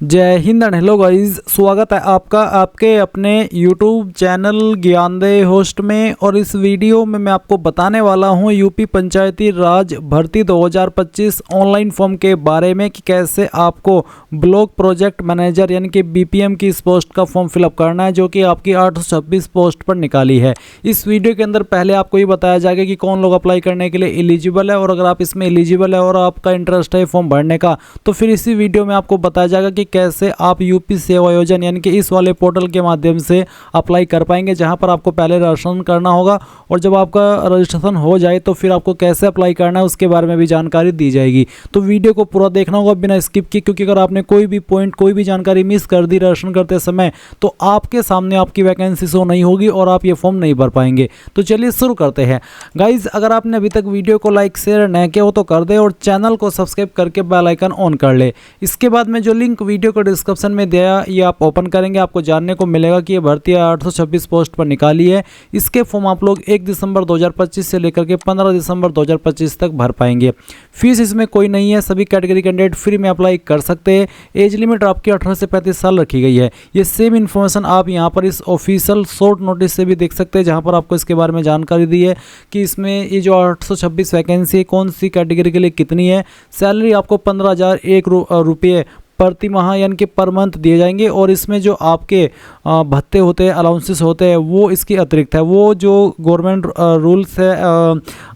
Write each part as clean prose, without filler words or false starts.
जय Hind and hello guys, स्वागत है आपका आपके अपने YouTube चैनल ज्ञानदे होस्ट में। और इस वीडियो में मैं आपको बताने वाला हूं यूपी पंचायती राज भर्ती 2025 ऑनलाइन फॉर्म के बारे में कि कैसे आपको ब्लॉक प्रोजेक्ट मैनेजर यानी कि BPM की इस पोस्ट का फॉर्म फिलअप करना है, जो कि आपकी 826 पोस्ट पर निकाली है। इस वीडियो के अंदर पहले आपको ये बताया जाएगा कि कौन लोग अप्लाई करने के लिए एलिजिबल है, और अगर आप इसमें एलिजिबल है और आपका इंटरेस्ट है फॉर्म भरने का, तो फिर इसी वीडियो में आपको बताया जाएगा कि कैसे आप यूपी सेवा योजना यानी कि इस वाले पोर्टल के माध्यम से अप्लाई कर पाएंगे, जहां पर आपको पहले रजिस्ट्रेशन करना होगा, और जब आपका रजिस्ट्रेशन हो जाए तो फिर आपको कैसे अप्लाई करना है उसके बारे में भी जानकारी दी जाएगी। तो वीडियो को पूरा देखना होगा बिना स्किप किए, क्योंकि अगर आपने कोई भी पॉइंट कोई भी जानकारी मिस कर दी रजिस्ट्रेशन करते समय तो आपके सामने आपकी वैकेंसी शो नहीं होगी और आप ये फॉर्म नहीं भर पाएंगे। तो चलिए शुरू करते हैं गाइज। अगर आपने अभी तक वीडियो को लाइक शेयर न किया हो तो कर दे, और चैनल को सब्सक्राइब करके बेल आइकन ऑन कर ले। इसके बाद में जो लिंक वीडियो को डिस्क्रिप्शन में दिया, ये आप ओपन करेंगे, आपको जानने को मिलेगा कि ये भर्ती 826 पोस्ट पर निकाली है। इसके फॉर्म आप लोग 1 दिसंबर 2025 से लेकर के 15 दिसंबर 2025 तक भर पाएंगे। फीस इसमें कोई नहीं है, सभी कैटेगरी कैंडिडेट फ्री में अप्लाई कर सकते हैं। एज लिमिट आपकी 18 से 35 साल रखी गई है। ये सेम इन्फॉर्मेशन आप यहाँ पर इस ऑफिशियल शॉर्ट नोटिस से भी देख सकते हैं, जहाँ पर आपको इसके बारे में जानकारी दी है कि इसमें ये जो 826 वैकेंसी कौन सी कैटेगरी के लिए कितनी है। सैलरी आपको 15,001 रुपये प्रति माह यानी कि पर मंथ दिए जाएंगे, और इसमें जो आपके भत्ते होते हैं, अलाउंसेस होते हैं, वो इसके अतिरिक्त है। वो जो गवर्नमेंट रूल्स है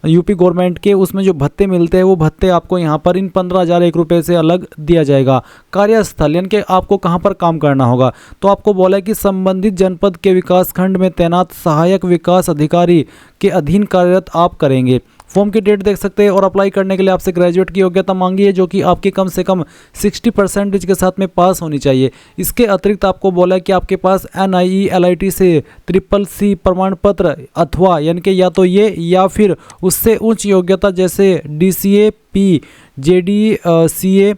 यूपी गवर्नमेंट के, उसमें जो भत्ते मिलते हैं वो भत्ते आपको यहाँ पर इन 15,001 रुपये से अलग दिया जाएगा। कार्यस्थल यानी कि आपको कहाँ पर काम करना होगा, तो आपको बोला है कि संबंधित जनपद के विकास खंड में तैनात सहायक विकास अधिकारी के अधीन कार्यरत आप करेंगे। फॉर्म की डेट देख सकते हैं, और अप्लाई करने के लिए आपसे ग्रेजुएट की योग्यता मांगी है, जो कि आपकी कम से कम 60% के साथ में पास होनी चाहिए। इसके अतिरिक्त आपको बोला है कि आपके पास NIE LIT से CCC प्रमाण पत्र अथवा यानी कि या तो ये या फिर उससे उच्च योग्यता जैसे DCA PJDCA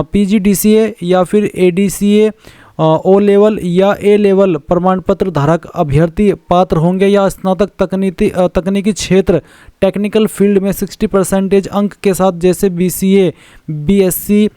PGDCA या फिर ADCA O लेवल या A लेवल प्रमाण पत्र धारक अभ्यर्थी पात्र होंगे, या स्नातक तकनीकी क्षेत्र टेक्निकल फील्ड में 60% अंक के साथ जैसे BCA BSc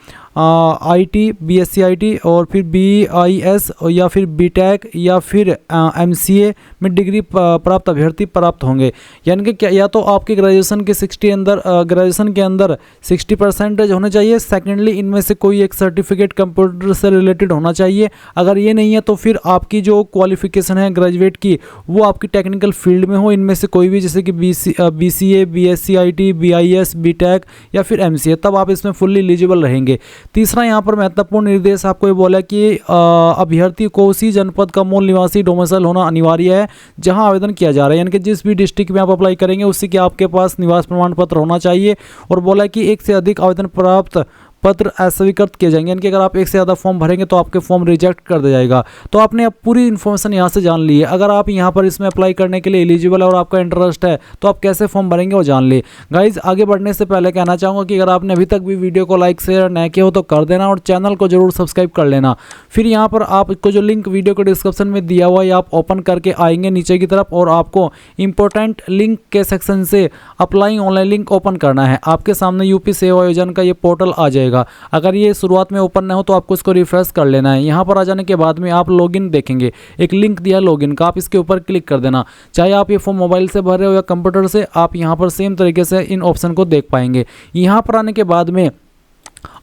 IT और फिर BIS या फिर BTech या फिर MCA में डिग्री प्राप्त अभ्यर्थी प्राप्त होंगे। यानी कि क्या, या तो आपके ग्रेजुएशन के 60% होने चाहिए। सेकेंडली, इनमें से कोई एक सर्टिफिकेट कंप्यूटर से रिलेटेड होना चाहिए। अगर ये नहीं है तो फिर आपकी जो क्वालिफिकेशन है ग्रेजुएट की, वो आपकी टेक्निकल फील्ड में हो, इनमें से कोई भी, जैसे कि BCA BSc IT BIS BTech या फिर MCA, तब आप इसमें फुल्ली एलिजिबल रहेंगे। तीसरा यहाँ पर महत्वपूर्ण निर्देश आपको ये बोला कि अभ्यर्थी को उसी जनपद का मूल निवासी डोमिसाइल होना अनिवार्य है जहां आवेदन किया जा रहा है। यानी कि जिस भी डिस्ट्रिक्ट में आप अप्लाई करेंगे उसी के आपके पास निवास प्रमाण पत्र होना चाहिए। और बोला कि एक से अधिक आवेदन प्राप्त पत्र अस्वीकृत किए जाएंगे, यानी कि अगर आप एक से ज़्यादा फॉर्म भरेंगे तो आपके फॉर्म रिजेक्ट कर दिया जाएगा। तो आपने अब पूरी इन्फॉर्मेशन यहाँ से जान ली है। अगर आप यहाँ पर इसमें अप्लाई करने के लिए एलिजिबल है और आपका इंटरेस्ट है तो आप कैसे फॉर्म भरेंगे वो जान लिए। गाइज, आगे बढ़ने से पहले कहना चाहूँगा कि अगर आपने अभी तक भी वीडियो को लाइक शेयर न किया हो तो कर देना, और चैनल को जरूर सब्सक्राइब कर लेना। फिर यहाँ पर आपको जो लिंक वीडियो को डिस्क्रिप्शन में दिया हुआ है आप ओपन करके आएंगे नीचे की तरफ, और आपको इंपॉर्टेंट लिंक के सेक्शन से अप्लाई ऑनलाइन लिंक ओपन करना है। आपके सामने यूपी सेवा योजना का ये पोर्टल आ जाएगा। अगर ये शुरुआत में ओपन ना हो तो आपको इसको रिफ्रेश कर लेना है। यहाँ पर आ जाने के बाद में आप लॉगिन देखेंगे, एक लिंक दिया है लॉगिन का, आप इसके ऊपर क्लिक कर देना। चाहे आप ये फॉर्म मोबाइल से भर रहे हो या कंप्यूटर से, आप यहाँ पर सेम तरीके से इन ऑप्शन को देख पाएंगे। यहाँ पर आने के बाद में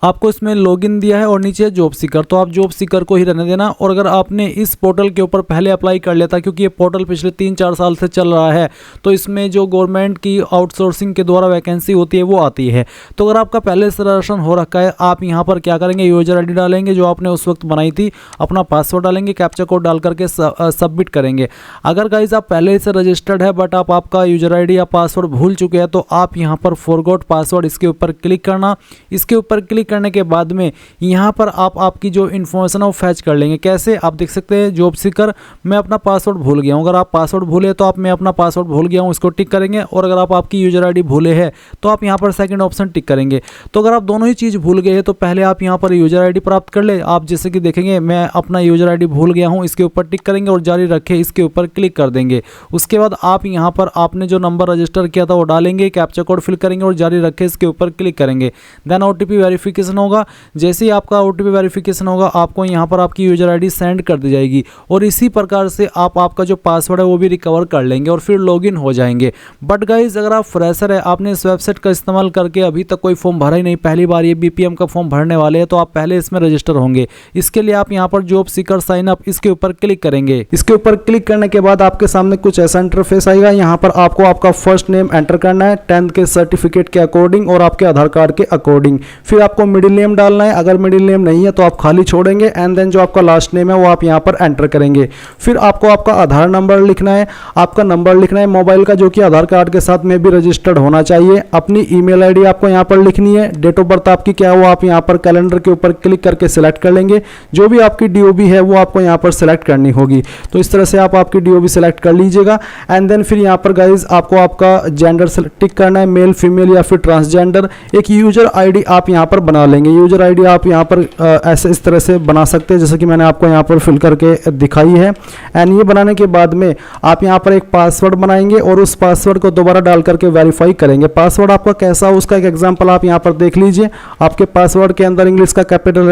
आपको इसमें लॉगिन दिया है और नीचे जॉब सीकर, तो आप जॉब सीकर को ही रहने देना। और अगर आपने इस पोर्टल के ऊपर पहले अप्लाई कर लेता, क्योंकि ये पोर्टल पिछले 3-4 साल से चल रहा है, तो इसमें जो गवर्नमेंट की आउटसोर्सिंग के द्वारा वैकेंसी होती है वो आती है। तो अगर आपका पहले से रजिस्ट्रेशन हो रखा है, आप यहाँ पर क्या करेंगे, यूजर ID डालेंगे जो आपने उस वक्त बनाई थी, अपना पासवर्ड डालेंगे, कैप्चा कोड डाल करके सबमिट करेंगे। अगर गाइज आप पहले से रजिस्टर्ड है बट आप आपका यूजर ID या पासवर्ड भूल चुके हैं, तो आप यहाँ पर फॉरगॉट पासवर्ड इसके ऊपर क्लिक करना। इसके ऊपर क्लिक करने के बाद में यहाँ पर आप आपकी जो इन्फॉर्मेशन है वो फैच कर लेंगे। कैसे, आप देख सकते हैं जॉब सीकर, मैं अपना पासवर्ड भूल गया हूँ। अगर आप पासवर्ड भूले तो आप मैं अपना पासवर्ड भूल गया हूँ इसको टिक करेंगे, और अगर आप आपकी यूजर ID भूले हैं तो आप यहाँ पर सेकंड ऑप्शन टिक करेंगे। तो अगर आप दोनों ही चीज़ भूल गए हैं तो पहले आप यहाँ पर यूजर ID प्राप्त कर ले। आप जैसे कि देखेंगे मैं अपना यूजर ID भूल गया हूँ, इसके ऊपर टिक करेंगे और जारी रखे इसके ऊपर क्लिक कर देंगे। उसके बाद आप यहाँ पर आपने जो नंबर रजिस्टर किया था वो डालेंगे, कैप्चा कोड फिल करेंगे और जारी रखे इसके ऊपर क्लिक करेंगे। देन OTP वेरिफिकेशन होगा। जैसे ही आपका OTP वेरिफिकेशन होगा आपको यहाँ पर आपकी यूजर ID सेंड कर दी जाएगी और इसी प्रकार से आप आपका जो पासवर्ड है वो भी रिकवर कर लेंगे और फिर लॉगिन हो जाएंगे। बट गाइज अगर आप फ्रेशर है, आपने इस वेबसाइट का इस्तेमाल करके अभी तक कोई फॉर्म भरा ही नहीं, पहली बार ये BPM का फॉर्म भरने वाले हैं, तो आप पहले इसमें रजिस्टर होंगे। इसके लिए आप यहाँ पर जॉब सीकर साइन अप इसके ऊपर क्लिक करेंगे। इसके ऊपर क्लिक करने के बाद आपके सामने कुछ ऐसा इंटरफेस आएगा। यहाँ पर आपको आपका फर्स्ट नेम एंटर करना है 10th के सर्टिफिकेट के अकॉर्डिंग और आपके आधार कार्ड के अकॉर्डिंग। फिर आपको मिडिल नेम डालना है, अगर मिडिल नेम नहीं है तो आप खाली छोड़ेंगे। एंड देन जो आपका लास्ट नेम है वो आप यहाँ पर एंटर करेंगे। फिर आपको आपका आधार नंबर लिखना है, आपका नंबर लिखना है मोबाइल का जो कि आधार कार्ड के साथ में भी रजिस्टर्ड होना चाहिए। अपनी ईमेल आईडी आपको यहाँ पर लिखनी है। डेट ऑफ बर्थ आपकी क्या है वो आप यहाँ पर कैलेंडर के ऊपर क्लिक करके सिलेक्ट कर लेंगे। जो भी आपकी DOB है वो आपको यहाँ पर सिलेक्ट करनी होगी। तो इस तरह से आप आपकी DOB सिलेक्ट कर लीजिएगा। एंड देन फिर यहाँ पर गाइज आपको आपका जेंडर टिक करना है, मेल फीमेल या फिर ट्रांसजेंडर। एक यूजर ID आप यहाँ पर बना लेंगे। यूजर ID आप यहाँ पर ऐसे इस तरह से बना सकते हैं जैसे कि मैंने आपको यहाँ पर फिल करके दिखाई है। एंड ये बनाने के बाद में आप यहाँ पर एक पासवर्ड बनाएंगे और उस पासवर्ड को दोबारा डाल करके वेरीफाई करेंगे। पासवर्ड आपका कैसा हो उसका एक एग्जांपल आप यहाँ पर देख लीजिए। आपके पासवर्ड के अंदर इंग्लिश का कैपिटल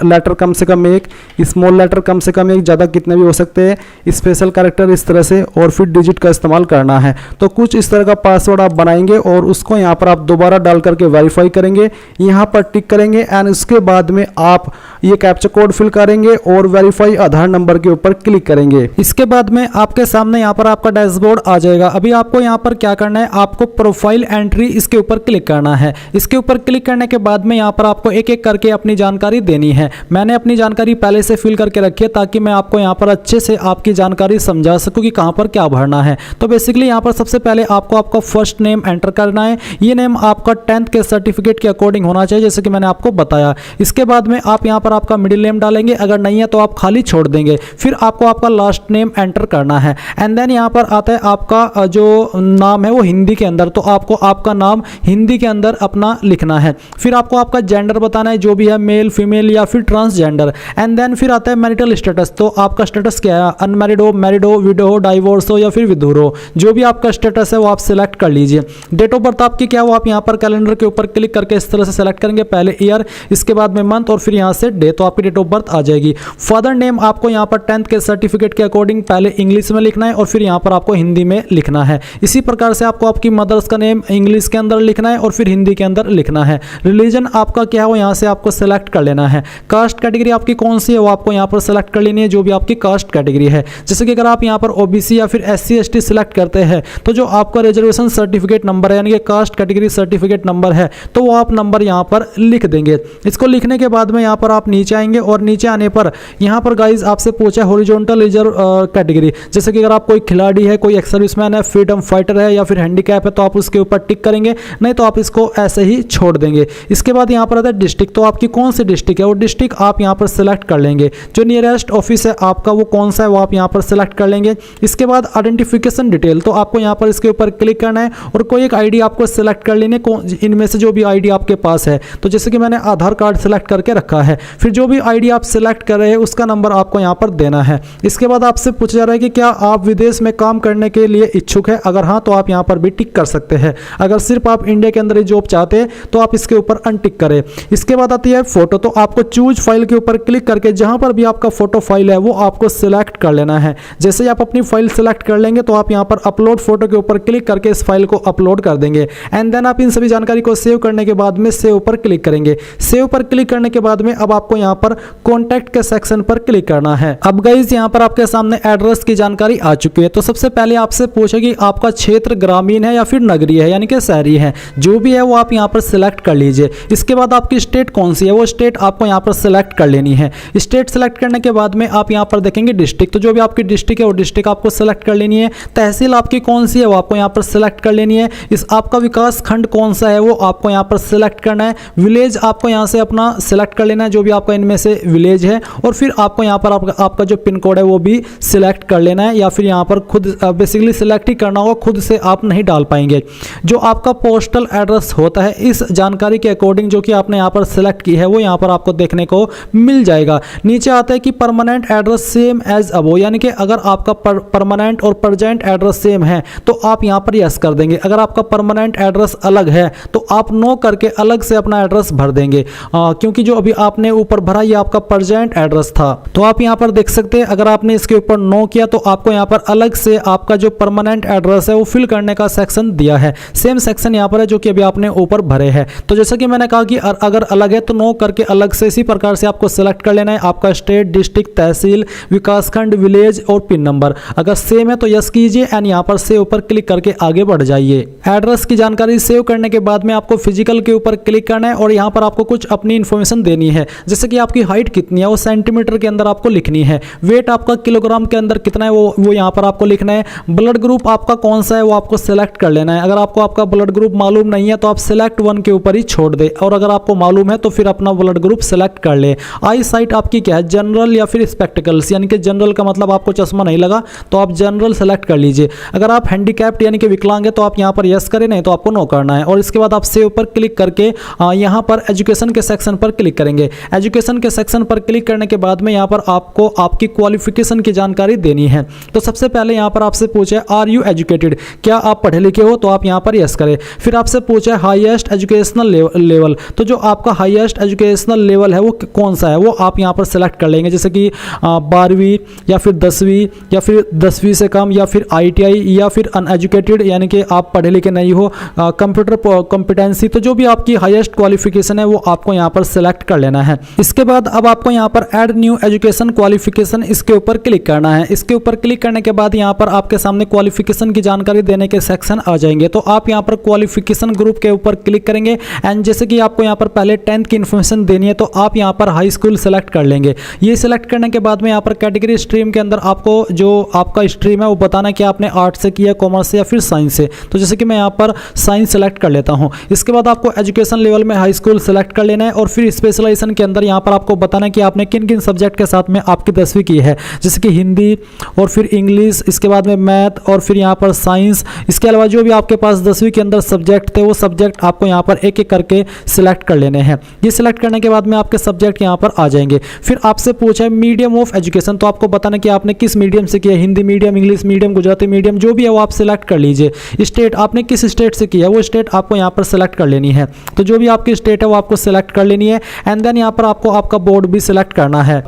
लेटर कम से कम एक, स्मॉल लेटर कम से कम एक, ज़्यादा कितने भी हो सकते हैं, स्पेशल कैरेक्टर इस तरह से, और फिर डिजिट का इस्तेमाल करना है। तो कुछ इस तरह का पासवर्ड आप बनाएंगे और उसको यहाँ पर आप दोबारा डाल करके वेरीफाई करेंगे, यहाँ पर टिक करेंगे। एंड उसके बाद में आप ये कैप्चा कोड फिल करेंगे और वेरीफाई आधार नंबर के ऊपर क्लिक करेंगे। इसके बाद में आपके सामने यहाँ पर आपका डैशबोर्ड आ जाएगा। अभी आपको यहाँ पर क्या करना है, आपको प्रोफाइल एंट्री इसके ऊपर क्लिक करना है। इसके ऊपर क्लिक करने के बाद में यहाँ पर आपको एक एक करके अपनी जानकारी देनी है। मैंने अपनी जानकारी पहले से फिल करके रखी है ताकि मैं आपको यहाँ पर अच्छे से आपकी जानकारी समझा सकूँ कि कहाँ पर क्या भरना है। तो बेसिकली यहाँ पर सबसे पहले आपको आपका फर्स्ट नेम एंटर करना है। ये नेम आपका 10th के सर्टिफिकेट के अकॉर्डिंग होना चाहिए जैसे कि मैंने आपको बताया। इसके बाद में आप यहाँ पर आपका मिडिल नेम डालेंगे, अगर नहीं है तो आप खाली छोड़ देंगे। फिर आपको आपका लास्ट नेम एंटर करना है। एंड देन यहाँ पर आता है आपका जो नाम है वो हिंदी के अंदर, तो आपको आपका नाम हिंदी के अंदर अपना लिखना है। फिर आपको आपका जेंडर बताना है जो भी है, मेल फीमेल या फिर ट्रांसजेंडर। एंड देन फिर आता है मैरिटल स्टेटस, तो आपका स्टेटस क्या है, अनमैरिड हो, मैरिड हो, विडो हो, डाइवोर्स हो या फिर विधुर हो, जो भी आपका स्टेटस है वो आप सिलेक्ट कर लीजिए। डेट ऑफ बर्थ आपकी क्या हो आप यहाँ पर कैलेंडर के ऊपर क्लिक करके इस तरह से सेलेक्ट करेंगे, पहले ईयर, इसके बाद में मंथ और फिर यहाँ से डे, तो आपकी डेट ऑफ बर्थ आ जाएगी। फादर नेम आपको यहाँ पर 10th के सर्टिफिकेट के अकॉर्डिंग पहले इंग्लिश में लिखना है और फिर यहाँ पर आपको हिंदी में लिखना है। इसी प्रकार से आपको आपकी मदर्स का नेम इंग्लिश के अंदर लिखना है और फिर हिंदी के अंदर लिखना है। रिलीजन आपका क्या हो यहाँ से आपको सेलेक्ट कर लेना है। कास्ट कैटेगरी आपकी कौन सी है वो आपको यहाँ पर सेलेक्ट कर लेनी है, जो भी आपकी कास्ट कैटेगरी है। जैसे कि अगर आप यहाँ पर OBC या फिर SC ST सिलेक्ट करते हैं तो जो आपका रिजर्वेशन सर्टिफिकेट नंबर है यानी कि कास्ट कैटेगरी सर्टिफिकेट नंबर है तो वो आप नंबर यहाँ पर लिख देंगे। इसको लिखने के बाद में यहाँ पर आप नीचे आएंगे और नीचे आने पर यहाँ पर गाइज आपसे पूछा हॉरिजॉन्टल रिजर्व कैटेगरी, जैसे कि अगर आप कोई खिलाड़ी है, कोई एक्स सर्विसमैन है, फ्रीडम फाइटर है या फिर हैंडीकैप है तो आप उसके ऊपर टिक करेंगे, नहीं तो आप इसको ऐसे ही छोड़ देंगे। इसके बाद यहाँ पर आता है डिस्ट्रिक्ट, तो आपकी कौन सी डिस्ट्रिक्ट है वो डिस्ट्रिक्ट आप यहाँ पर सिलेक्ट कर लेंगे। जो नियरेस्ट ऑफिस है आपका वो कौन सा है वो आप यहाँ पर सिलेक्ट कर लेंगे। इसके बाद आइडेंटिफिकेशन डिटेल, तो आपको यहाँ पर इसके ऊपर क्लिक करना है और कोई एक ID आपको सिलेक्ट कर लेनी है, इनमें से जो भी ID आपके पास है। तो जैसे कि मैंने आधार कार्ड सिलेक्ट करके रखा है, फिर जो भी ID आप सिलेक्ट कर रहे हैं उसका नंबर आपको यहाँ पर देना है। इसके बाद आपसे पूछा जा रहा है कि क्या आप विदेश में काम करने के लिए इच्छुक है, अगर हाँ तो आप यहाँ पर भी टिक कर सकते हैं। अगर सिर्फ आप इंडिया के अंदर ही जॉब चाहते हैं तो आप इसके ऊपर अनटिक करें। इसके बाद आती है फोटो, तो आपको चूज फाइल के ऊपर क्लिक करके जहां पर भी आपका फोटो फाइल है वो आपको सिलेक्ट कर लेना है। जैसे ही आप अपनी फाइल सिलेक्ट कर लेंगे तो आप यहाँ पर अपलोड फोटो के ऊपर क्लिक करके इस फाइल को अपलोड कर देंगे। एंड देन आप इन सभी जानकारी को सेव करने के बाद में सेव पर क्लिक करेंगे। सेव पर क्लिक करने के बाद में अब आपको यहाँ पर कॉन्टैक्ट के सेक्शन पर क्लिक करना है। अब गाइज यहाँ पर आपके सामने एड्रेस की जानकारी आ चुकी है। तो सबसे पहले आपसे पूछेगी आपका क्षेत्र ग्रामीण है या फिर नगरीय है यानी कि शहरी है, जो भी है वो आप यहाँ पर सिलेक्ट कर लीजिए। इसके बाद आपकी स्टेट कौन सी है वो स्टेट आपको यहाँ पर सिलेक्ट कर लेनी है। स्टेट सेलेक्ट करने के बाद में आप यहाँ पर देखेंगे डिस्ट्रिक्ट, तो जो भी आपकी डिस्ट्रिक्ट है वो डिस्ट्रिक्ट आपको सिलेक्ट कर लेनी है। तहसील आपकी कौन सी है वो आपको यहाँ पर सिलेक्ट कर लेनी है। इस आपका विकास खंड कौन सा है वो आपको यहाँ पर सिलेक्ट करना है। विलेज आपको यहाँ से अपना सिलेक्ट कर लेना है, जो भी आपका इनमें से विलेज है, और फिर आपको यहाँ पर आपका जो पिन कोड है वो भी सिलेक्ट कर लेना है, या फिर यहाँ पर खुद बेसिकली सिलेक्ट ही करना होगा, खुद से आप नहीं डाल पाएंगे। जो आपका पोस्टल एड्रेस होता है इस जानकारी के अकॉर्डिंग जो कि आपने यहाँ पर सिलेक्ट की है वो यहाँ पर आपको देखने को मिल जाएगा। नीचे आता है कि परमानेंट एड्रेस सेम एज अबो, यानी कि अगर आपका परमानेंट और प्रेजेंट एड्रेस सेम है तो आप यहाँ पर यस कर देंगे। अगर आपका परमानेंट एड्रेस अलग है तो आप नो करके अलग से अपना एड्रेस भर देंगे, क्योंकि जो अभी आपने ऊपर भरा ये आपका प्रेजेंट एड्रेस था। तो आप यहाँ पर देख सकते हैं अगर आपने इसके ऊपर नो किया तो आपको यहाँ पर अलग से आपका जो परमानेंट एड्रेस है वो फिल करने का सेक्शन दिया है। सेम सेक्शन यहाँ पर है जो कि अभी आपने ऊपर भरे हैं। तो जैसा कि मैंने कहा कि अगर अलग है तो नो करके अलग से इसी प्रकार से आपको सेलेक्ट कर लेना है आपका स्टेट, डिस्ट्रिक्ट, तहसील, विकासखंड, विलेज और पिन नंबर। अगर सेम है तो यस कीजिए एंड यहाँ पर सेव पर क्लिक करके आगे बढ़ जाइए। एड्रेस की जानकारी सेव करने के बाद में आपको फिजिकल के ऊपर क्लिक करना है और यहाँ पर आपको कुछ अपनी इन्फॉर्मेशन देनी है, जैसे कि आपकी हाइट कितनी है वो सेंटीमीटर के अंदर आपको लिखनी है, वेट आपका किलोग्राम के अंदर कितना है वो यहाँ पर आपको लिखना है, ब्लड ग्रुप आपका कौन सा है वो आपको सेलेक्ट कर लेना है। अगर आपको आपका ब्लड ग्रुप मालूम नहीं है तो आप सिलेक्ट 1 के ऊपर ही छोड़ दे, और अगर आपको मालूम है तो फिर अपना ब्लड ग्रुप सेलेक्ट कर ले। आई साइट आपकी क्या है, जनरल या फिर स्पेक्टिकल्स, यानी कि जनरल का मतलब आपको चश्मा नहीं लगा तो आप जनरल सेलेक्ट कर लीजिए। अगर आप हैंडीकैप्ड यानी कि विकलांग है तो आप यहाँ पर यस करें, नहीं तो आपको नो करना है। और इसके बाद आप सेव पर क्लिक करके यहाँ पर एजुकेशन के सेक्शन पर क्लिक करेंगे। एजुकेशन के सेक्शन पर क्लिक करने के बाद में यहाँ पर आपको आपकी क्वालिफिकेशन की जानकारी देनी है। तो सबसे पहले यहाँ पर आपसे पूछे आर यू एजुकेटेड, क्या आप पढ़े लिखे हो, तो आप यहाँ पर यस करें। फिर आपसे पूछे हाईएस्ट एजुकेशनल लेवल, तो जो आपका हाईएस्ट एजुकेशनल लेवल है वो कौन सा है वो आप यहाँ पर सेलेक्ट कर लेंगे, जैसे कि 12वीं या फिर 10वीं या फिर 10वीं से कम या फिर ITI या फिर अनएजुकेटेड यानी कि आप पढ़े लिखे नहीं हो, कंप्यूटर कॉम्पिटेंसी। तो जो भी आपकी हाईएस्ट क्वालिफिकेशन है वो आपको यहाँ पर सेलेक्ट कर लेना है। इसके बाद अब आपको यहाँ पर ऐड न्यू एजुकेशन क्वालिफिकेशन इसके ऊपर क्लिक करना है। इसके ऊपर क्लिक करने के बाद यहाँ पर आपके सामने क्वालिफिकेशन की जानकारी देने के सेक्शन आ जाएंगे। तो आप यहाँ पर क्वालिफिकेशन ग्रुप के ऊपर क्लिक करेंगे एंड जैसे कि आपको यहाँ पर पहले 10th की इन्फॉर्मेशन देनी है तो आप यहाँ पर हाई स्कूल सेलेक्ट कर लेंगे। ये सिलेक्ट करने के बाद में यहाँ पर कैटेगरी स्ट्रीम के अंदर आपको जो आपका स्ट्रीम है वो बताना है कि आपने आर्ट से किया, कॉमर्स से या फिर साइंस से। तो जैसे कि मैं यहाँ पर साइंस सेलेक्ट कर लेता हूँ। इसके बाद आपको एजुकेशन लेवल में हाई स्कूल सेलेक्ट कर लेना है और फिर स्पेशलाइजेशन के अंदर यहाँ पर आपको बताना है कि आपने किन किन सब्जेक्ट के साथ में आपकी 10वीं की है, जैसे कि हिंदी और फिर इंग्लिश, इसके बाद में मैथ और फिर यहाँ पर साइंस। इसके अलावा जो भी आपके पास 10वीं के अंदर सब्जेक्ट थे वो सब्जेक्ट आपको यहाँ पर एक एक करके सिलेक्ट कर लेने हैं। ये सिलेक्ट करने के बाद में आपके सब्जेक्ट यहाँ पर आ जाएंगे। फिर आपसे पूछा है मीडियम ऑफ एजुकेशन, तो आपको बताना कि आपने किस मीडियम से किया, Hindi medium, English medium, Gujarati medium, जो भी है वो आप सिलेक्ट कर लीजिए। स्टेट आपने किस स्टेट से किया वो स्टेट आपको यहाँ पर सिलेक्ट कर लेनी है। तो जो भी आपकी स्टेट है वो आपको सिलेक्ट कर लेनी है एंड देन यहाँ पर आपको आपका बोर्ड भी सिलेक्ट करना है।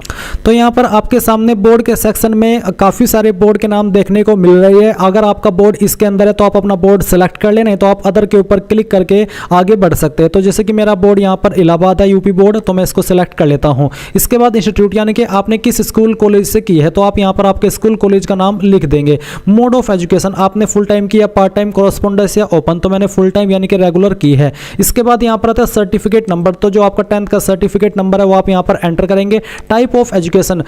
तो यहाँ पर आपके सामने बोर्ड के सेक्शन में काफ़ी सारे बोर्ड के नाम देखने को मिल रही है। अगर आपका बोर्ड इसके अंदर है तो आप अपना बोर्ड सेलेक्ट कर लेना, तो आप अदर के ऊपर क्लिक करके आगे बढ़ सकते हैं। तो जैसे कि मेरा बोर्ड यहाँ पर इलाहाबाद है, यूपी बोर्ड, तो मैं इसको सेलेक्ट कर लेता हूँ। इसके बाद इंस्टीट्यूट यानी कि आपने किस स्कूल कॉलेज से की है तो आप यहाँ पर आपके स्कूल कॉलेज का नाम लिख देंगे। मोड ऑफ एजुकेशन आपने फुल टाइम किया, पार्ट टाइम, कॉरेस्पोंडेंस या ओपन, तो मैंने फुल टाइम यानी कि रेगुलर की है। इसके बाद यहाँ पर आता है सर्टिफिकेट नंबर, तो जो आपका 10th का सर्टिफिकेट नंबर है वो आप यहाँ पर एंटर करेंगे। टाइप ऑफ एजुकेशन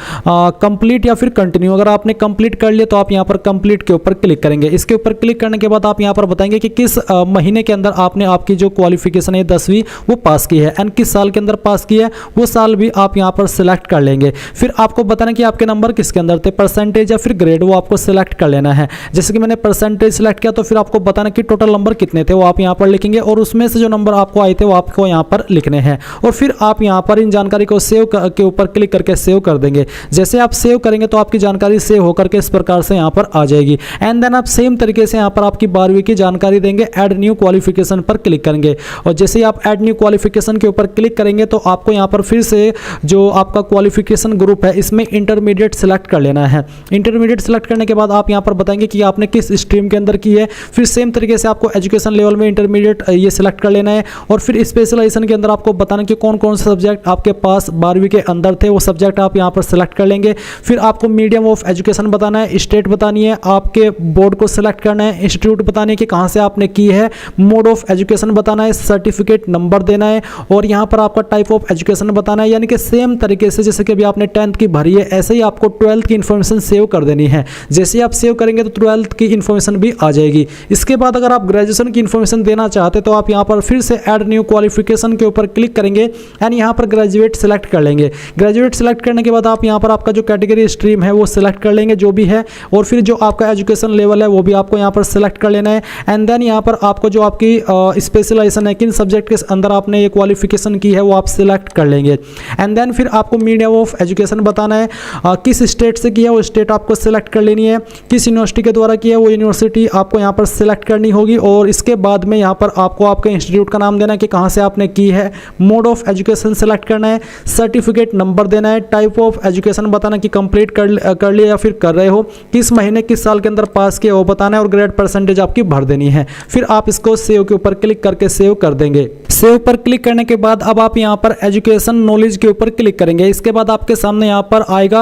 कंप्लीट या फिर कंटिन्यू, अगर आपने कंप्लीट कर लिया तो आप यहाँ पर कंप्लीट के ऊपर क्लिक करेंगे। इसके ऊपर क्लिक करने के बाद आप यहाँ पर बताएंगे कि किस महीने के अंदर आपने आपकी जो क्वालिफिकेशन है 10वीं वो पास की है एंड किस साल के अंदर पास की है वो साल भी आप यहाँ पर सिलेक्ट कर लेंगे। फिर आपको बताना कि आपके नंबर किसके अंदर थे, परसेंटेज या फिर ग्रेड, वो आपको सिलेक्ट कर लेना है। जैसे कि मैंने परसेंटेज सिलेक्ट किया तो फिर आपको बताना कि टोटल नंबर कितने थे वो आप यहाँ पर लिखेंगे और उसमें से जो नंबर आपको आए थे वो आपको यहाँ पर लिखने हैं। और फिर आप यहाँ पर इन जानकारी को सेव के ऊपर क्लिक करके सेव कर देंगे। जैसे आप सेव करेंगे तो आपकी जानकारी सेव होकर के इस प्रकार से यहाँ पर आ जाएगी एंड देन आप सेम तरीके से यहाँ पर आपकी 12वीं की जानकारी देंगे। ऐड न्यू क्वालिफिकेशन पर क्लिक करेंगे और जैसे ही आप ऐड न्यू क्वालिफिकेशन के ऊपर क्लिक करेंगे तो आपको यहाँ पर फिर से जो आपका क्वालिफिकेशन ग्रुप है इसमें इंटरमीडिएट सेलेक्ट कर लेना है। इंटरमीडिएट सेलेक्ट करने के बाद आप यहाँ पर बताएंगे कि आपने किस स्ट्रीम के अंदर की है। फिर सेम तरीके से आपको एजुकेशन लेवल में इंटरमीडिएट ये सिलेक्ट कर लेना है और फिर स्पेशलाइजेशन के अंदर आपको बताना कि कौन कौन से सब्जेक्ट आपके पास 12वीं के अंदर थे वो सब्जेक्ट आप यहाँ पर सेलेक्ट कर लेंगे। फिर आपको मीडियम ऑफ एजुकेशन बताना है, स्टेट बतानी है, आपके बोर्ड को सिलेक्ट करना है, इंस्टीट्यूट बतानी है कि कहाँ से आपने की है, मोड ऑफ एजुकेशन बताना है, सर्टिफिकेट नंबर देना है और यहाँ पर आपका टाइप ऑफ एजुकेशन बताना है। यानी कि सेम तरीके से जैसे कि अभी आपने 10th की भरी है ऐसे ही आपको 12th की इन्फॉर्मेशन सेव कर देनी है। जैसे ही आप सेव करेंगे तो 12th की इन्फॉर्मेशन भी आ जाएगी। इसके बाद अगर आप ग्रेजुएशन की इन्फॉर्मेशन देना चाहते तो आप यहाँ पर फिर से ऐड न्यू क्वालिफिकेशन के ऊपर क्लिक करेंगे एंड यहाँ पर ग्रेजुएट सेलेक्ट कर लेंगे। ग्रेजुएट सेलेक्ट करने के बाद आप यहाँ पर आपका जो कैटेगरी स्ट्रीम है वो सिलेक्ट कर लेंगे जो भी है, और फिर जो आपका एजुकेशन लेवल है वो भी आपको यहाँ पर सिलेक्ट कर लेना है। एंड देन यहाँ पर आपको जो आपकी स्पेशलाइजेशन है, किन सब्जेक्ट के अंदर आपने ये क्वालिफिकेशन की है वो आप सिलेक्ट कर लेंगे। एंड देन फिर आपको मीडियम ऑफ एजुकेशन बताना है, किस स्टेट से किया है वो स्टेट आपको सिलेक्ट कर लेनी है, किस यूनिवर्सिटी के द्वारा किया है वो यूनिवर्सिटी आपको यहाँ पर सिलेक्ट करनी होगी। और इसके बाद में यहाँ पर आपको आपके इंस्टीट्यूट का नाम देना है कि कहाँ से आपने की है, मोड ऑफ एजुकेशन सेलेक्ट करना है, सर्टिफिकेट नंबर देना है, टाइप ऑफ एजुकेशन बताना कि कंप्लीट कर लिया या फिर कर रहे हो, किस महीने किस साल के अंदर पास किया वो बताना है, और ग्रेड परसेंटेज आपकी भर देनी है। फिर आप इसको सेव के ऊपर क्लिक करके सेव कर देंगे। सेव पर क्लिक करने के बाद अब आप यहाँ पर एजुकेशन नॉलेज के ऊपर क्लिक करेंगे। इसके बाद आपके सामने यहाँ पर आएगा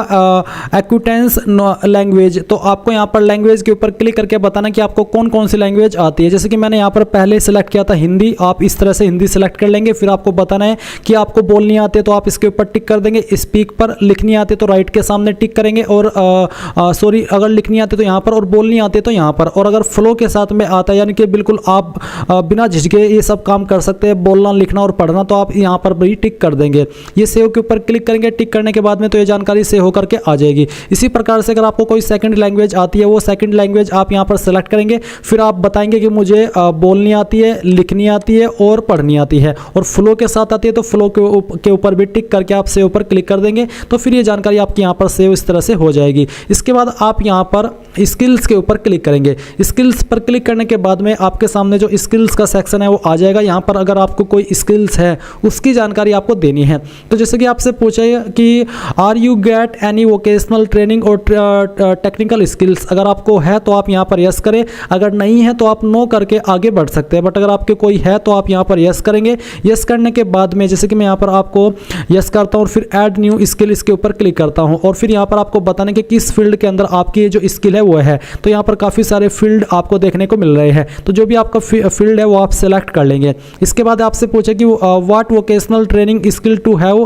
एक्विटेंस लैंग्वेज, तो आपको यहाँ पर लैंग्वेज के ऊपर क्लिक करके बताना कि आपको कौन कौन सी लैंग्वेज आती है। जैसे कि मैंने यहाँ पर पहले सेलेक्ट किया था हिंदी, आप इस तरह से हिंदी सेलेक्ट कर लेंगे। फिर आपको बताना है कि आपको बोलनी आती है तो आप इसके ऊपर टिक कर देंगे, स्पीक पर लिखनी आती है तो राइट के सामने टिक करेंगे, और सॉरी अगर लिखनी आती है तो यहाँ पर, और बोलनी आती है तो यहाँ पर, और अगर फ्लो के साथ में आता है यानी कि बिल्कुल आप बिना झिझके ये सब काम कर सकते हैं, बोलना लिखना और पढ़ना, तो आप यहाँ पर भी टिक कर देंगे। ये सेव के ऊपर क्लिक करेंगे, टिक करने के बाद में तो ये जानकारी सेव होकर के आ जाएगी। इसी प्रकार से अगर आपको कोई सेकंड लैंग्वेज आती है वो सेकंड लैंग्वेज आप यहाँ पर सेलेक्ट करेंगे। फिर आप बताएंगे कि मुझे बोलनी आती है, लिखनी आती है और पढ़नी आती है, और फ्लो के साथ आती है तो फ्लो के ऊपर भी टिक करके आप सेव पर क्लिक कर देंगे। तो फिर ये जानकारी आपकी यहाँ पर सेव इस तरह से हो जाएगी। इसके बाद आप यहाँ पर स्किल्स के ऊपर क्लिक करेंगे। स्किल्स पर क्लिक करने के बाद में आपके सामने जो स्किल्स का सेक्शन है वो आ जाएगा। यहाँ पर अगर आपको कोई स्किल्स है उसकी जानकारी आपको देनी है। तो जैसे कि आपसे पूछा है कि are you get any vocational training और टेक्निकल स्किल्स, अगर आपको है तो आप यहाँ पर यस करें, अगर नहीं है तो आप नो करके आगे बढ़ सकते हैं। बट अगर आपके कोई है तो आप यहाँ पर यस करेंगे। यस करने के बाद में जैसे कि मैं यहाँ पर आपको यस करता हूँ और फिर ऐड न्यू स्किल इसके ऊपर क्लिक करता हूँ, और फिर यहाँ पर आपको बताने कि किस फील्ड के अंदर आपकी जो स्किल है वो है। तो यहाँ पर काफ़ी सारे फील्ड आपको देखने को मिल रहे हैं, तो जो भी आपका फील्ड है वो आप सेलेक्ट कर लेंगे। इसके बाद आपसे पूछे कि what vocational training skill to have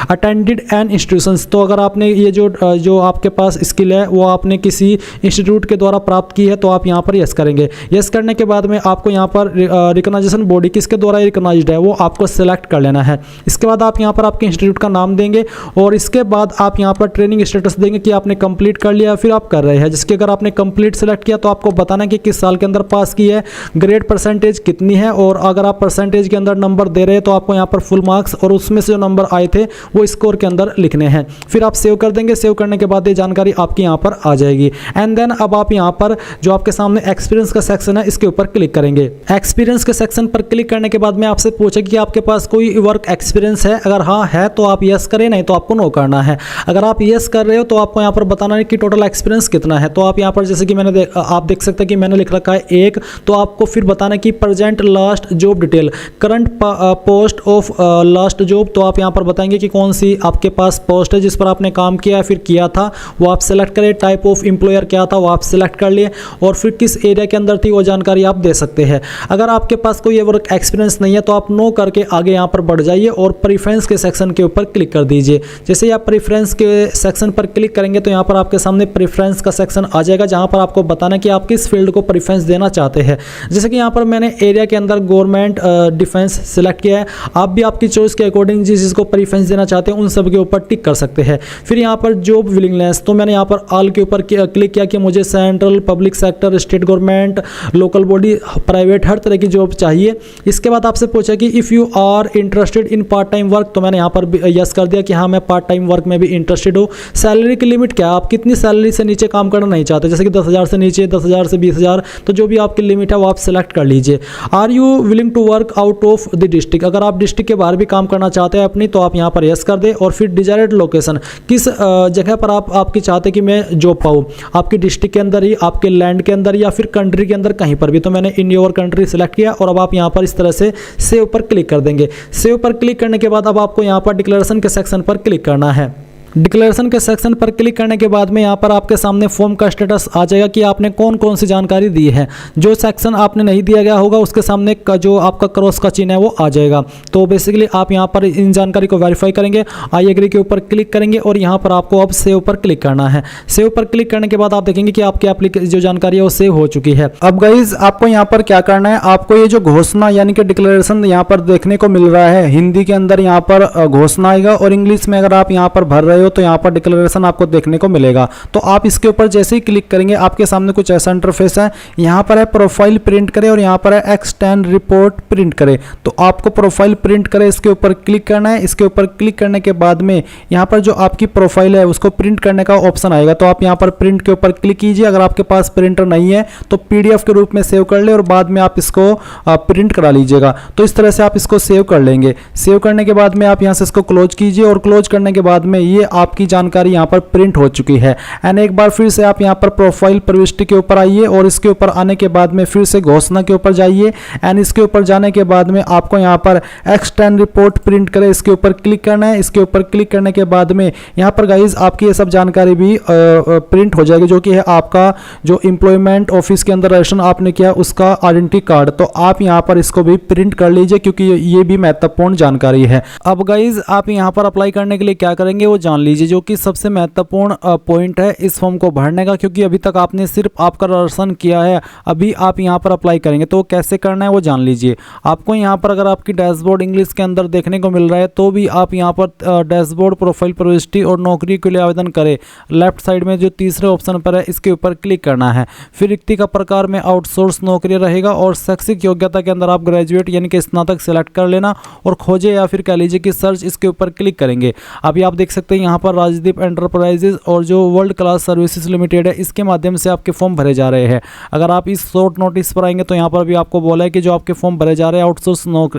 attended an institutions, तो अगर आपने ये जो आपके पास स्किल है वो आपने किसी इंस्टीट्यूट के द्वारा प्राप्त की है तो आप यहाँ पर यस करेंगे। यस करने के बाद में आपको यहाँ पर रिकॉग्नाइजेशन बॉडी किसके द्वारा रिकॉग्नाइज्ड है वो आपको सेलेक्ट कर लेना है। इसके बाद आप यहाँ पर आपके इंस्टीट्यूट का नाम देंगे, और इसके बाद आप यहाँ पर ट्रेनिंग स्टेटस देंगे कि आपने कंप्लीट कर लिया फिर आप कर रहे हैं। जिसके अगर आपने कंप्लीट सेलेक्ट किया तो आपको बताना कि किस साल के अंदर पास की है, ग्रेड परसेंटेज कितनी है, और अगर आप परसेंटेज के अंदर नंबर दे रहे हैं तो आपको यहाँ पर फुल मार्क्स और उसमें से जो नंबर आए थे वो स्कोर के अंदर लिखने हैं। फिर आप सेव कर देंगे। सेव करने के बाद ये जानकारी आपकी यहाँ पर आ जाएगी। एंड देन अब आप यहाँ पर जो आपके सामने एक्सपीरियंस का सेक्शन है इसके ऊपर क्लिक करेंगे। एक्सपीरियंस के सेक्शन पर क्लिक करने के बाद में आपसे पूछे कि आपके पास कोई वर्क एक्सपीरियंस है, अगर हाँ है तो आप यस करें, नहीं तो आपको नो करना है। अगर आप यस कर रहे हो तो आपको यहाँ पर बताना है कि टोटल एक्सपीरियंस कितना है। तो आप यहाँ पर जैसे कि आप देख सकते हैं कि मैंने लिख रखा है 1, तो आपको फिर बताना कि present last job detail, current post of last job, तो आप यहाँ पर बताएंगे कि कौन सी आपके पास पोस्ट है जिस पर आपने काम किया है फिर किया था वो आप सेलेक्ट करें। टाइप ऑफ एम्प्लॉयर क्या था वो आप सेलेक्ट कर लिए, और फिर किस एरिया के अंदर थी वो जानकारी आप दे सकते हैं। अगर आपके पास कोई वर्क एक्सपीरियंस नहीं है तो आप नो करके आगे यहाँ पर बढ़ जाइए और प्रेफरेंस के सेक्शन के ऊपर क्लिक कर दीजिए। जैसे ही आप प्रेफरेंस के सेक्शन पर क्लिक करेंगे तो यहाँ पर आपके सामने प्रेफरेंस का सेक्शन आ जाएगा, जहाँ पर आपको बताना कि आप किस फील्ड को प्रेफरेंस देना चाहते हैं। जैसे कि यहाँ पर मैंने एरिया के अंदर गवर्नमेंट डिफेंस सेलेक्ट किया है। आप भी आपकी चॉइस के अकॉर्डिंग जिस चीज़ को प्रेफरेंस देना चाहते हैं उन सब के ऊपर टिक कर सकते हैं। फिर यहाँ पर जॉब विलिंगनेस, तो मैंने यहाँ पर ऑल के ऊपर क्लिक किया कि मुझे central, public sector, state government, local body, private, हर तरह की जॉब चाहिए। इसके बाद आपसे पूछा कि if you are interested in part time work, तो मैंने यहाँ पर यस कर दिया कि हाँ मैं पार्ट टाइम वर्क में भी इंटरेस्टेड हूँ। सैलरी की लिमिट क्या है, आप कितनी सैलरी से नीचे काम करना नहीं चाहते, जैसे कि 10,000 से नीचे, 10,000 से 20,000, तो जो भी आपकी लिमिट है वो आप सेलेक्ट कर लीजिए। Are you willing to work out of the district, अगर आप डिस्ट्रिक्ट के बाहर भी काम करना चाहते हैं अपनी तो आप यहाँ पर यस कर दें। और फिर डिजायर्ड लोकेशन, किस जगह पर आप आपकी चाहते कि मैं जॉब पाऊँ, आपकी डिस्ट्रिक्ट के अंदर ही, आपके लैंड के अंदर, या फिर कंट्री के अंदर कहीं पर भी, तो मैंने इन योर कंट्री सेलेक्ट किया। और अब आप यहाँ पर इस तरह से सेव पर क्लिक कर देंगे। सेव पर क्लिक करने के बाद अब आपको यहाँ पर डिक्लेरेशन के सेक्शन पर क्लिक करना है। डिक्लेरेशन के सेक्शन पर क्लिक करने के बाद में यहाँ पर आपके सामने फॉर्म का स्टेटस आ जाएगा कि आपने कौन कौन सी जानकारी दी है। जो सेक्शन आपने नहीं दिया गया होगा उसके सामने का जो आपका क्रॉस का चिन्ह है वो आ जाएगा। तो बेसिकली आप यहाँ पर इन जानकारी को वेरीफाई करेंगे, आई एग्री के ऊपर क्लिक करेंगे, और यहाँ पर आपको अब सेव पर क्लिक करना है। सेव पर क्लिक करने के बाद आप देखेंगे कि आपकी एप्लीकेशन जो जानकारी है वो सेव हो चुकी है। अब गाइज आपको यहाँ पर क्या करना है, आपको ये जो घोषणा यानी कि डिक्लेरेशन यहाँ पर देखने को मिल रहा है, हिंदी के अंदर यहाँ पर घोषणा आएगा, और इंग्लिश में अगर आप यहाँ पर भर रहे हो हो तो यहाँ पर डिक्लेरेशन आपको देखने को मिलेगा। तो आप इसके ऊपर जैसे ही क्लिक करेंगे आपके सामने कुछ ऐसा इंटरफेस है। यहाँ पर है प्रोफाइल प्रिंट करें और यहाँ पर है एक्सटेंड रिपोर्ट प्रिंट करें। तो आपको प्रोफाइल प्रिंट करें इसके ऊपर क्लिक करना है। इसके ऊपर क्लिक करने के बाद में यहाँ पर जो आपकी प्रोफाइल है उसको प्रिंट करने का ऑप्शन आएगा। तो आप यहाँ पर प्रिंट के ऊपर क्लिक कीजिए। अगर आपके पास प्रिंटर नहीं है तो PDF के रूप में सेव कर ले और बाद में आप इसको प्रिंट करा लीजिएगा। तो इस तरह से आप इसको सेव कर लेंगे। सेव करने के बाद में आप यहाँ से इसको क्लोज कीजिए और क्लोज करने के बाद में ये आपकी जानकारी यहाँ पर प्रिंट हो चुकी है। एंड एक बार फिर से आप यहाँ पर प्रोफाइल प्रविष्टि के ऊपर आइए और इसके ऊपर आने के बाद में फिर से घोषणा के ऊपर जाइए। एंड इसके ऊपर जाने के बाद में आपको यहाँ पर एक्सटेंड रिपोर्ट प्रिंट करें इसके ऊपर क्लिक करना है। इसके ऊपर क्लिक करने के बाद में यहाँ पर गाइज आपकी ये सब जानकारी भी प्रिंट हो जाएगी, जो कि है आपका जो एम्प्लॉयमेंट ऑफिस के अंदर रजिस्ट्रेशन आपने किया उसका आइडेंटिटी कार्ड। तो आप यहाँ पर इसको भी प्रिंट कर लीजिए क्योंकि ये भी महत्वपूर्ण जानकारी है। अब गाइज आप यहाँ पर अप्लाई करने के लिए क्या करेंगे वो जान लीजिए, जो कि सबसे महत्वपूर्ण पॉइंट है इस फॉर्म को भरने का, क्योंकि अभी तक आपने सिर्फ आपका रजिस्ट्रेशन किया है, अभी आप यहाँ पर अप्लाई करेंगे तो कैसे करना है वो जान लीजिए। आपको यहाँ पर अगर आपकी डैशबोर्ड इंग्लिश के अंदर देखने को मिल रहा है तो भी आप यहाँ पर डैशबोर्ड प्रोफाइल प्रविष्टि और नौकरी के लिए आवेदन करें, लेफ्ट साइड में जो तीसरे ऑप्शन पर है इसके ऊपर क्लिक करना है। फिर रिक्ति का प्रकार में आउटसोर्स नौकरी रहेगा और शैक्षिक योग्यता के अंदर आप ग्रेजुएट यानी कि स्नातक सेलेक्ट कर लेना और खोजे या फिर कह लीजिए कि सर्च इसके ऊपर क्लिक करेंगे। अभी आप देख सकते हैं यहाँ पर राजदीप एंटरप्राइजेज और जो वर्ल्ड क्लास सर्विसेज लिमिटेड है इसके माध्यम से आपके फॉर्म भरे जा रहे हैं। अगर आप इस शॉर्ट नोटिस पर आएंगे तो यहाँ पर भी आपको बोला है कि जो आपके फॉर्म भरे जा रहे हैं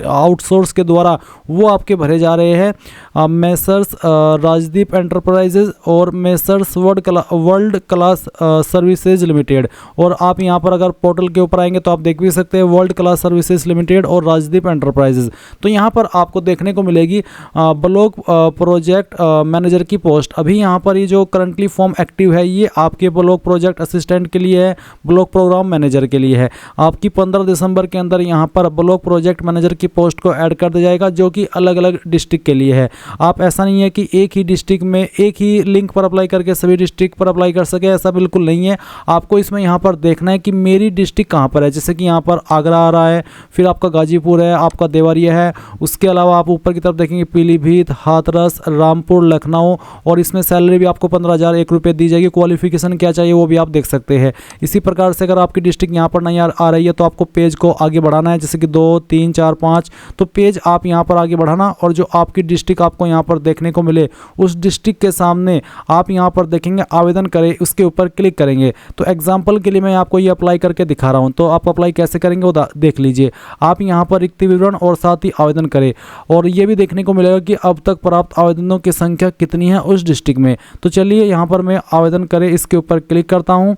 आउटसोर्स के द्वारा वो आपके भरे जा रहे हैं मेसर्स राजदीप एंटरप्राइजेज और messrs world class services limited. और आप यहाँ पर अगर पोर्टल के ऊपर आएंगे तो आप देख भी सकते हैं वर्ल्ड क्लास सर्विसेज लिमिटेड और राजदीप एंटरप्राइजेज। तो यहाँ पर आपको देखने को मिलेगी ब्लॉक प्रोजेक्ट मैनेजर की पोस्ट। अभी यहाँ पर ये जो करंटली फॉर्म एक्टिव है ये आपके ब्लॉक प्रोजेक्ट असिस्टेंट के लिए है, ब्लॉक प्रोग्राम मैनेजर के लिए है। आपकी 15 दिसंबर के अंदर यहाँ पर ब्लॉक प्रोजेक्ट मैनेजर की पोस्ट को ऐड कर दिया जाएगा, जो कि अलग अलग डिस्ट्रिक्ट के लिए है। आप ऐसा नहीं है कि एक ही डिस्ट्रिक्ट में एक ही लिंक पर अप्लाई करके सभी डिस्ट्रिक्ट पर अप्लाई कर सके, ऐसा बिल्कुल नहीं है। आपको इसमें यहाँ पर देखना है कि मेरी डिस्ट्रिक्ट कहाँ पर है। जैसे कि यहाँ पर आगरा आ रहा है, फिर आपका गाजीपुर है, आपका देवरिया है, उसके अलावा आप ऊपर की तरफ देखेंगे पीलीभीत, हाथरस, रामपुर, लखनऊ। और इसमें सैलरी भी आपको 15,001 रुपये दी जाएगी। क्वालिफिकेशन क्या चाहिए वो भी आप देख सकते हैं। इसी प्रकार से अगर आपकी डिस्ट्रिक्ट यहाँ पर नहीं आ रही है तो आपको पेज को आगे बढ़ाना है, जैसे कि 2, 3, 4, 5 तो पेज आप यहाँ पर आगे बढ़ाना और जो आपकी डिस्ट्रिक्ट आपको यहाँ पर देखने को मिले उस डिस्ट्रिक्ट के सामने आप यहाँ पर देखेंगे आवेदन करें, उसके ऊपर क्लिक करेंगे। तो एग्जाम्पल के लिए मैं आपको ये अप्लाई करके दिखा रहा हूँ, तो आप अप्लाई कैसे करेंगे वो देख लीजिए। आप यहाँ पर रिक्ति विवरण और साथ ही आवेदन करें और ये भी देखने को मिलेगा कि अब तक प्राप्त आवेदनों की संख्या कितनी है उस डिस्ट्रिक्ट में। तो चलिए यहाँ पर मैं आवेदन करें इसके ऊपर क्लिक करता हूँ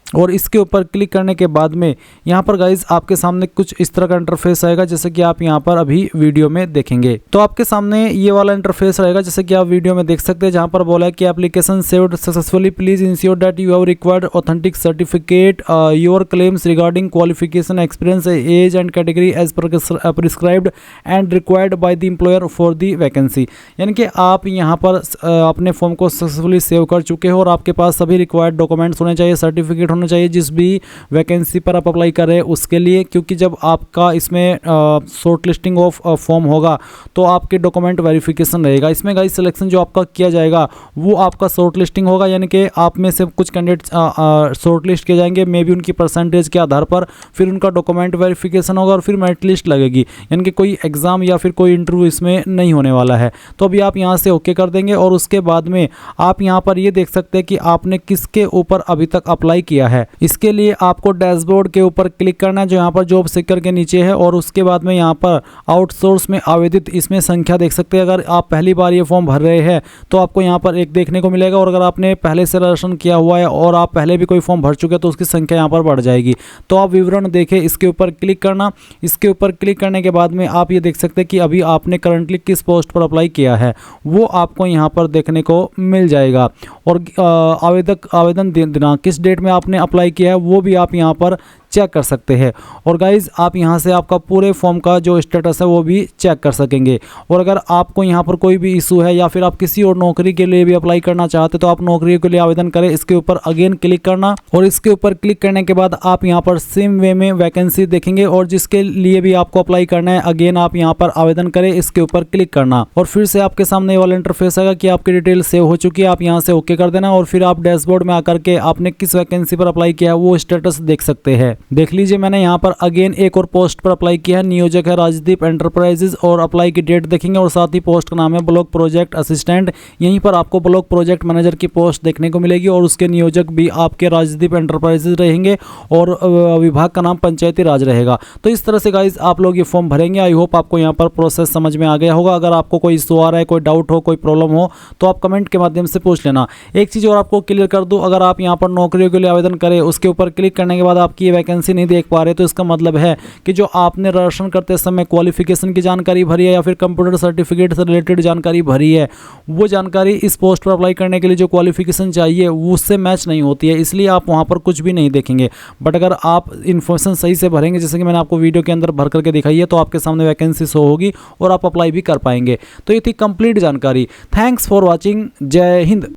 और इसके ऊपर क्लिक करने के बाद में यहाँ पर गाइज आपके सामने कुछ इस तरह का इंटरफेस आएगा, जैसे कि आप यहाँ पर अभी वीडियो में देखेंगे। तो आपके सामने ये वाला इंटरफेस रहेगा जैसे कि आप वीडियो में देख सकते हैं, जहाँ पर बोला है कि application saved successfully, please ensure that you have required authentic certificate your claims regarding qualification, experience, age and category as prescribed and required by the employer for the vacancy. यानी कि आप यहाँ पर अपने फॉर्म को सक्सेसफुली सेव कर चुके हो और आपके पास सभी रिक्वायर्ड डॉक्यूमेंट्स होने चाहिए, सर्टिफिकेट होना चाहिए जिस भी वैकेंसी पर आप अप्लाई कर रहे हैं उसके लिए, क्योंकि जब आपका इसमें शॉर्ट लिस्टिंग ऑफ फॉर्म होगा तो आपके डॉक्यूमेंट वेरिफिकेशन रहेगा। इसमें गाइस सिलेक्शन जो आपका किया जाएगा वो आपका शॉर्ट लिस्टिंग होगा, यानी कि आप में से कुछ कैंडिडेट शॉर्ट लिस्ट किए जाएंगे मे बी उनकी परसेंटेज के आधार पर, फिर उनका डॉक्यूमेंट वेरिफिकेशन होगा और फिर मेरिट लिस्ट लगेगी, यानी कि कोई एग्जाम या फिर कोई इंटरव्यू इसमें नहीं होने वाला है। तो अभी आप यहाँ से ओके कर देंगे और उसके बाद में आप यहाँ पर ये देख सकते हैं कि आपने किसके ऊपर अभी तक अप्लाई किया है। इसके लिए आपको डैशबोर्ड के ऊपर क्लिक करना है जो यहाँ पर जॉब सीकर के नीचे है और उसके बाद में यहाँ पर आउटसोर्स में आवेदित इसमें संख्या देख सकते हैं। अगर आप पहली बार ये फॉर्म भर रहे हैं तो आपको यहाँ पर एक देखने को मिलेगा और अगर आपने पहले से रजिस्ट्रेशन किया हुआ है और आप पहले भी कोई फॉर्म भर चुके हैं तो उसकी संख्या यहाँ पर बढ़ जाएगी। तो आप विवरण देखें, इसके ऊपर क्लिक करना। इसके ऊपर क्लिक करने के बाद में आप ये देख सकते हैं कि अभी आपने करंटली किस पोस्ट पर अप्लाई किया है वो आपको यहाँ पर देखने को मिल जाएगा और आवेदन दिनांक किस डेट में आपने अप्लाई किया है वो भी आप यहाँ पर चेक कर सकते हैं। और गाइज आप यहाँ से आपका पूरे फॉर्म का जो स्टेटस है वो भी चेक कर सकेंगे। और अगर आपको यहाँ पर कोई भी इशू है या फिर आप किसी और नौकरी के लिए भी अप्लाई करना चाहते तो आप नौकरी के लिए आवेदन करें, इसके ऊपर अगेन क्लिक करना और इसके ऊपर क्लिक करने के बाद आप यहाँ पर सेम वे में वैकेंसी देखेंगे और जिसके लिए भी आपको अप्लाई करना है अगेन आप यहाँ पर आवेदन करें, इसके ऊपर क्लिक करना और फिर से आपके सामने ये वाला इंटरफेस आएगा कि आपकी डिटेल सेव हो चुकी है, आप यहाँ से ओके कर देना और फिर आप डैशबोर्ड में आकर के आपने किस वैकेंसी पर अप्लाई किया है वो स्टेटस देख सकते हैं। देख लीजिए मैंने यहाँ पर अगेन एक और पोस्ट पर अप्लाई किया है, नियोजक है राजदीप एंटरप्राइजेज और अप्लाई की डेट देखेंगे और साथ ही पोस्ट का नाम है ब्लॉक प्रोजेक्ट असिस्टेंट। यहीं पर आपको ब्लॉक प्रोजेक्ट मैनेजर की पोस्ट देखने को मिलेगी और उसके नियोजक भी आपके राजदीप एंटरप्राइजेज रहेंगे और विभाग का नाम पंचायती राज रहेगा। तो इस तरह से गाइज आप लोग ये फॉर्म भरेंगे। आई होप आपको यहाँ पर प्रोसेस समझ में आ गया होगा। अगर आपको कोई इशू आ रहा है, कोई डाउट हो, कोई प्रॉब्लम हो तो आप कमेंट के माध्यम से पूछ लेना। एक चीज़ और आपको क्लियर कर दूं, अगर आप यहाँ पर नौकरियों के लिए आवेदन करें उसके ऊपर क्लिक करने के बाद आपकी ये वैकेंसी नहीं देख पा रहे तो इसका मतलब है कि जो आपने रजिस्ट्रेशन करते समय क्वालिफिकेशन की जानकारी भरी है या फिर कंप्यूटर सर्टिफिकेट से रिलेटेड जानकारी भरी है वो जानकारी इस पोस्ट पर अप्लाई करने के लिए जो क्वालिफिकेशन चाहिए उससे मैच नहीं होती है, इसलिए आप वहाँ पर कुछ भी नहीं देखेंगे। बट अगर आप इन्फॉर्मेशन सही से भरेंगे जैसे कि मैंने आपको वीडियो के अंदर भर करके दिखाई है तो आपके सामने वैकेंसी शो होगी और आप अप्लाई भी कर पाएंगे। तो ये थी कंप्लीट जानकारी। Thanks for watching. जय हिंद।